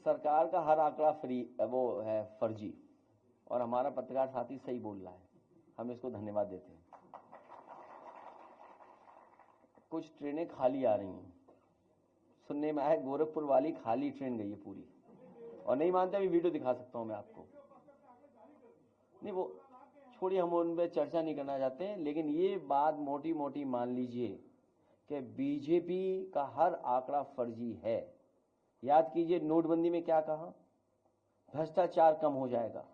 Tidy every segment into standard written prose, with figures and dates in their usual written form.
सरकार का हर आंकड़ा वो है फर्जी, और हमारा पत्रकार साथी सही बोल रहा है, हम इसको धन्यवाद देते हैं। कुछ ट्रेनें खाली आ रही हैं, सुनने में आया गोरखपुर वाली खाली ट्रेन गई है पूरी, और नहीं मानते अभी वीडियो दिखा सकता हूं मैं आपको। नहीं वो छोड़िए, हम उन पर चर्चा नहीं करना चाहते हैं, लेकिन ये बात मोटी मोटी मान लीजिए कि बीजेपी का हर आंकड़ा फर्जी है। याद कीजिए नोटबंदी में क्या कहा, भ्रष्टाचार कम हो जाएगा,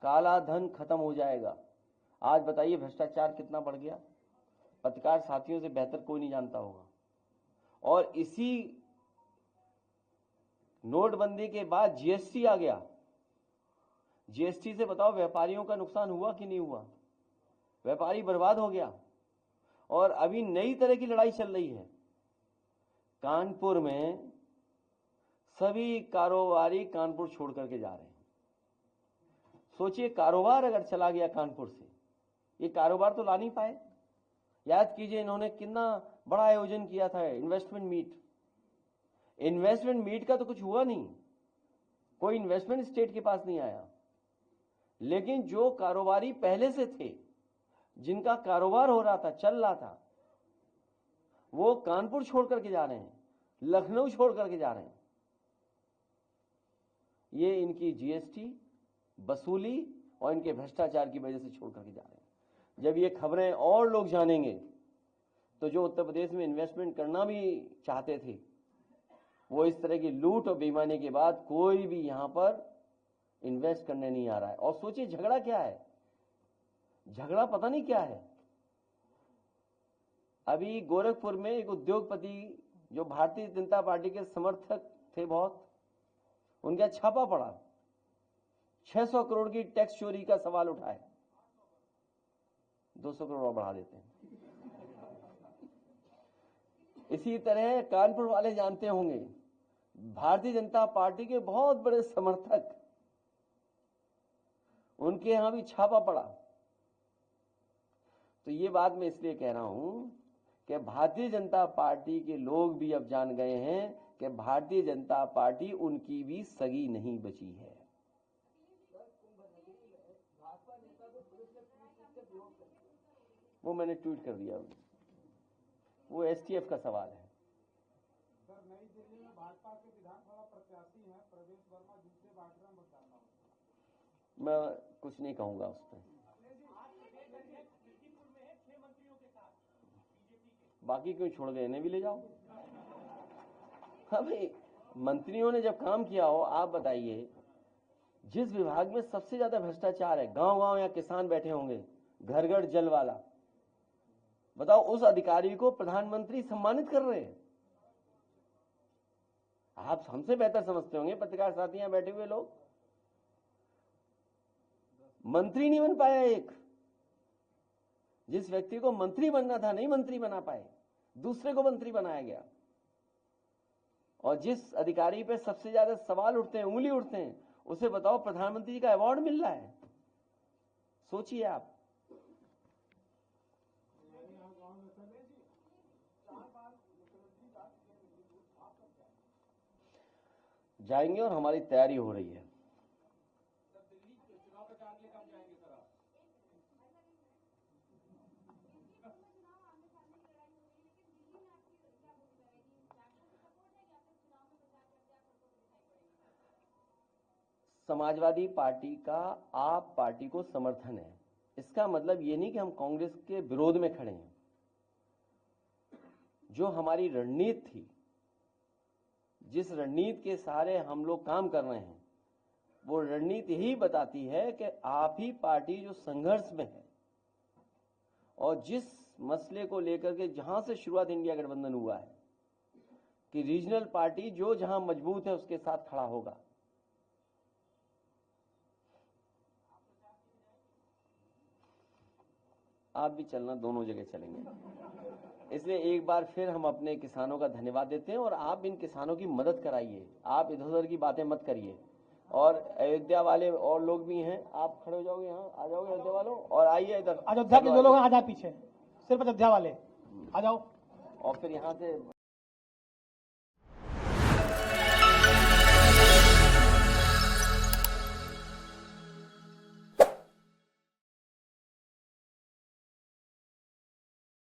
काला धन खत्म हो जाएगा। आज बताइए भ्रष्टाचार कितना बढ़ गया, पत्रकार साथियों से बेहतर कोई नहीं जानता होगा। और इसी नोटबंदी के बाद जीएसटी आ गया, जीएसटी से बताओ व्यापारियों का नुकसान हुआ कि नहीं हुआ, व्यापारी बर्बाद हो गया। और अभी नई तरह की लड़ाई चल रही है, कानपुर में सभी कारोबारी कानपुर छोड़ करके जा रहे हैं। सोचिए कारोबार अगर चला गया कानपुर से, ये कारोबार तो ला नहीं पाए। याद कीजिए इन्होंने कितना बड़ा आयोजन किया था, इन्वेस्टमेंट मीट। इन्वेस्टमेंट मीट का तो कुछ हुआ नहीं, कोई इन्वेस्टमेंट स्टेट के पास नहीं आया। लेकिन जो कारोबारी पहले से थे, जिनका कारोबार हो रहा था, चल रहा था, वो कानपुर छोड़ करके जा रहे हैं, लखनऊ छोड़ करके जा रहे हैं। ये इनकी जीएसटी वसूली और इनके भ्रष्टाचार की वजह से छोड़ करके जा रहे हैं। जब ये खबरें और लोग जानेंगे तो जो उत्तर प्रदेश में इन्वेस्टमेंट करना भी चाहते थे, वो इस तरह की लूट और बेईमानी के बाद कोई भी यहां पर इन्वेस्ट करने नहीं आ रहा है। और सोचिए झगड़ा क्या है, झगड़ा पता नहीं क्या है। अभी गोरखपुर में एक उद्योगपति जो भारतीय जनता पार्टी के समर्थक थे बहुत, उनका छापा पड़ा, 600 करोड़ की टैक्स चोरी का सवाल उठाए। 200 करोड़ और बढ़ा देते हैं। इसी तरह कानपुर वाले जानते होंगे, भारतीय जनता पार्टी के बहुत बड़े समर्थक, उनके यहां भी छापा पड़ा। तो ये बात मैं इसलिए कह रहा हूं कि भारतीय जनता पार्टी के लोग भी अब जान गए हैं कि भारतीय जनता पार्टी उनकी भी सगी नहीं बची है। वो मैंने ट्वीट कर दिया, वो एसटीएफ का सवाल है। सर, नई दिल्ली में भाजपा के विधानसभा प्रत्याशी हैं प्रवेश वर्मा, जिनसे बांटना मतदाता हो। मैं कुछ नहीं कहूंगा उस पर। बाकी क्यों छोड़ गए, इन्हें भी ले जाओ। हाँ भाई, मंत्रियों ने जब काम किया हो, आप बताइए जिस विभाग में सबसे ज्यादा भ्रष्टाचार है, गांव गांव या किसान बैठे होंगे, घर घर जल वाला, बताओ उस अधिकारी को प्रधानमंत्री सम्मानित कर रहे हैं। आप हमसे बेहतर समझते होंगे, पत्रकार साथी यहां बैठे हुए लोग। मंत्री नहीं बन पाया एक, जिस व्यक्ति को मंत्री बनना था नहीं मंत्री बना पाए, दूसरे को मंत्री बनाया गया। और जिस अधिकारी पे सबसे ज्यादा सवाल उठते हैं, उंगली उठते हैं, उसे बताओ प्रधानमंत्री जी का अवार्ड मिल रहा है। सोचिए आप। जाएंगे और हमारी तैयारी हो रही है। समाजवादी पार्टी का आप पार्टी को समर्थन है, इसका मतलब ये नहीं कि हम कांग्रेस के विरोध में खड़े हैं। जो हमारी रणनीति थी, जिस रणनीति के सहारे हम लोग काम कर रहे हैं, वो रणनीति यही बताती है कि आप ही पार्टी जो संघर्ष में है, और जिस मसले को लेकर के जहां से शुरुआत इंडिया गठबंधन हुआ है कि रीजनल पार्टी जो जहां मजबूत है उसके साथ खड़ा होगा। आप भी चलना, दोनों जगह चलेंगे। इसलिए एक बार फिर हम अपने किसानों का धन्यवाद देते हैं, और आप इन किसानों की मदद कराइए, आप इधर उधर की बातें मत करिए। और अयोध्या वाले और लोग भी हैं, आप खड़े हो जाओगे, यहाँ आ जाओगे अयोध्या वालों, और आइए इधर। अयोध्या के जो लोग आ जाए पीछे, सिर्फ अयोध्या वाले आ जाओ। और फिर यहाँ से